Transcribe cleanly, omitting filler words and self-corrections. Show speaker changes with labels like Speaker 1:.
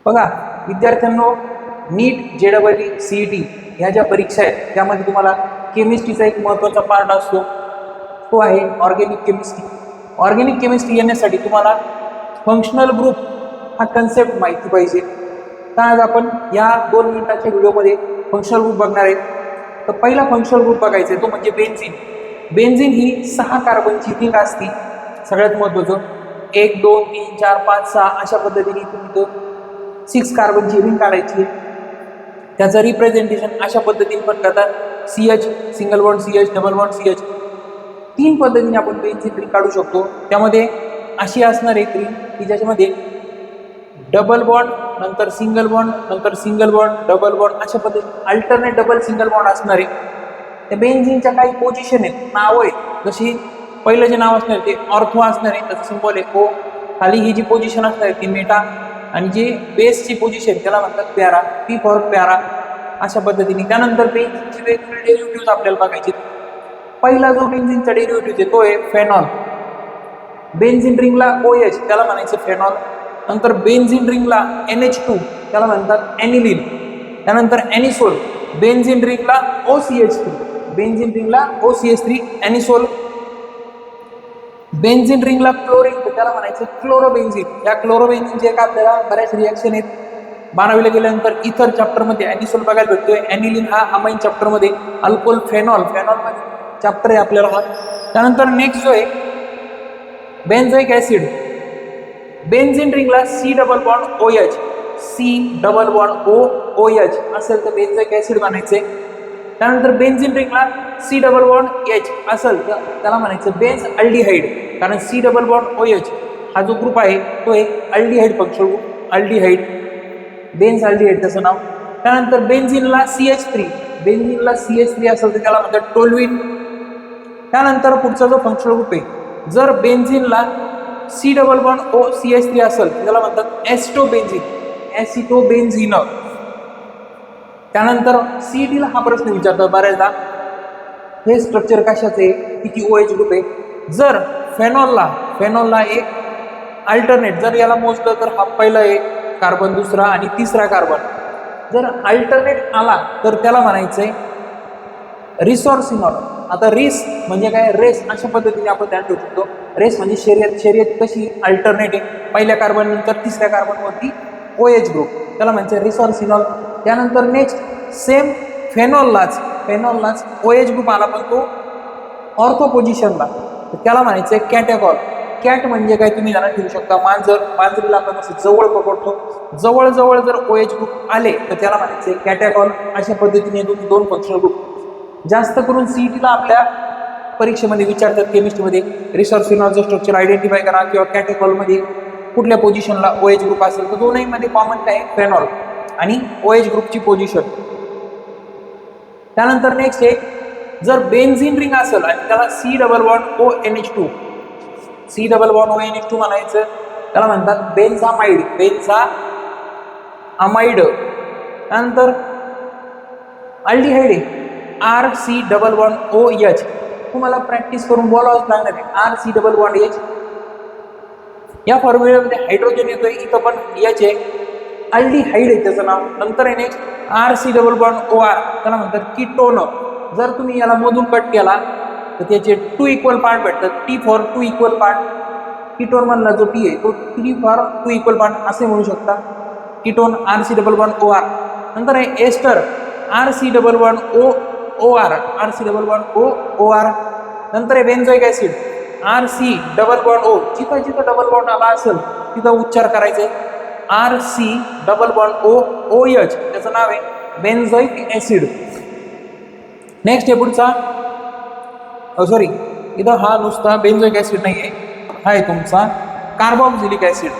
Speaker 1: बघा विद्यार्थ्यांनो, नीट JEE CET ह्या ज्या परीक्षा आहेत त्यामध्ये तुम्हाला केमिस्ट्रीचा एक महत्त्वाचा पार्ट असतो, तो आहे ऑर्गॅनिक केमिस्ट्री. ऑर्गॅनिक केमिस्ट्री येण्यासाठी तुम्हाला फंक्शनल ग्रुप हा कन्सेप्ट माहिती पाहिजे. तर आज आपण या 2 मिनिटाच्या व्हिडिओमध्ये फंक्शनल ग्रुप बघणार आहे. तर पहिला फंक्शनल ग्रुप बघायचा आहे तो म्हणजे बेन्झीन. बेन्झीन ही 6 कार्बनची रिंग असते. सगळ्यात महत्त्वाचं 1 2 3 4 5 6 अशा पद्धतीने तुम्ही तो 6 कार्बनची रिंग काढायची. त्याचं रिप्रेझेंटेशन अशा पद्धतीने पण करतात, CH single bond CH double bond CH. 3 पद्धतीने आपण बेन्झीन रिंग काढू शकतो. त्यामध्ये अशी असणार एक रिंग की ज्याच्यामध्ये डबल बॉन्ड नंतर सिंगल बॉन्ड नंतर सिंगल बॉन्ड डबल बॉन्ड अशा पद्धतीने अल्टरनेट डबल सिंगल बॉन्ड असणार आहे. त्या बेन्झीनच्या काही पोझिशन आहेत, नाव आहेत. जशी पहिलं जे नाव असणार ते ऑर्थो असणार आहे, त्याचं सिम्बॉल आहे O. खाली ही जी पोझिशन असणार आहे ती मेटा, आणि जी बेसची पोझिशन त्याला म्हणतात पॅरा, P फॉर पॅरा अशा पद्धतीने. त्यानंतर बेन्झीनचे वेगवेगळे डेरिव्हेटिव्ह आपल्याला बघायचे. पहिला जो बेन्झीनचा डेरिव्हेटिव्ह आहे तो आहे फेनॉल. बेन्झीन रिंगला OH त्याला म्हणायचं फेनॉल. नंतर बेन्झीन रिंगला NH2 त्याला म्हणतात ॲनिलीन. त्यानंतर ॲनिसोल. बेन्झीन रिंगला OCH3, बेन्झीन रिंगला OCH3 ॲनिसोल. बेन्झीन रिंगला क्लोरीन त्याला म्हणायचं क्लोरोबेन्झीन. या क्लोरोबेन्झीनचे एक आपल्याला बऱ्याच रिॲक्शन आहेत. 12वीला गेल्यानंतर इथर चॅप्टरमध्ये ॲनिसोल बघायला भेटतोय. ॲनिलीन हा अमाइन चॅप्टरमध्ये, अल्कोहोल फेनॉल फेनॉलमध्ये चॅप्टर आहे आपल्याला हा. त्यानंतर नेक्स्ट जो आहे बेन्झोइक ॲसिड. बेन्झीन रिंगला C double bond OH, C double bond OH असेल तर बेन्झोइक ॲसिड म्हणायचे. त्यानंतर बेन्झीन रिंगला C डबल बॉन्ड H असेल तर त्याला म्हणायचं बेन्झ अल्डिहाइड, कारण C डबल बॉन्ड OH हा जो ग्रुप आहे तो एक aldehyde functional group, aldehyde, benzaldehyde त्याचं नाव. त्यानंतर बेन्झीनला CH3, बेन्झीनला CH3 असेल तर त्याला म्हणतात टोल्युइन. त्यानंतर पुढचा जो फंक्शनल ग्रुप आहे, जर बेन्झीनला C डबल बॉन्ड OCH3 असेल तर त्याला म्हणतात एस्टोबेन्झीन, ॲसिटोबेन्झीन. त्यानंतर CETला हा प्रश्न विचारतात बऱ्याचदा, हे स्ट्रक्चर कशाचे, किती OH ग्रुप आहे. जर फेनॉलला एक अल्टरनेट जर याला मोजलं तर हा पहिला एक कार्बन, दुसरा आणि तिसरा कार्बन. जर अल्टरनेट आला तर त्याला म्हणायचंय रिसॉर्सिनॉल. आता रिस म्हणजे काय, रेस अशा पद्धतीने आपण ध्यान ठेवू शकतो. रेस म्हणजे शर्यत कशी अल्टरनेट आहे, पहिल्या कार्बन नंतर तिसऱ्या कार्बनवरती OH ग्रुप, त्याला म्हणायचं रिसॉर्सिनॉल. त्यानंतर नेक्स्ट सेम फेनॉललाच OH ग्रुप आला पण तो ऑर्थो पोझिशनला, त्याला म्हणायचं कॅटेकॉल. कॅट म्हणजे काय तुम्ही ध्यानात ठेवू शकता, मांजरीला आपण असं जवळ पकडतो, जवळ जर OH ग्रुप आले तर त्याला म्हणायचे कॅटेकॉल. अशा पद्धतीने तुम्ही 2 फंक्शनल ग्रुप जास्त करून CETला आपल्या परीक्षेमध्ये विचारतात. केमिस्ट्रीमध्ये रिसॉर्सिनॉलचं स्ट्रक्चर आयडेंटिफाय करा किंवा कॅटेकॉलमध्ये कुठल्या पोझिशनला OH ग्रुप असेल तर दोन्हीमध्ये कॉमन काय आहे, फेनॉल आणि OH ग्रुपची पोझिशन. त्यानंतर नेक्स्ट एक, जर बेन्झीन रिंग असेल आणि त्याला C double bond ONH2, C double bond ONH2 म्हणायचं, त्याला म्हणतात बेन्झामाइड, त्यानंतर अल्डिहाइड आहे RC डबल बॉन्ड OH. तुम्हाला प्रॅक्टिस करून बोलावंच लागणार आहे, RC डबल बॉन्ड H. या फॉर्म्युल्यामध्ये हायड्रोजन येतोय, इथं पण H आहे, अल्डिहाइड आहे त्याचं नाव. नंतर आहे next RC double bond OR, त्याला म्हणतात कीटोन. जर तुम्ही याला मधून कट केला तर त्याचे 2 इक्वल पार्ट भेटतात, T for 2 equal part. Ketone मधला जो T आहे तो 3 फॉर 2 इक्वल पार्ट असे म्हणू शकता. Ketone RC double bond OR. नंतर आहे ester RC double bond OR, RC double bond OR. नंतर आहे benzoic acid RC double bond O. जिथं डबल बॉन्ड आला असेल तिथं उच्चार करायचे RC डबल बॉन्ड OH, त्याचं नाव आहे बेन्झोइक ॲसिड. नेक्स्ट आहे पुढचा, सॉरी इथं हा नुसता बेन्झोइक ॲसिड नाही आहे, हा आहे तुमचा कार्बॉक्झिलिक ॲसिड.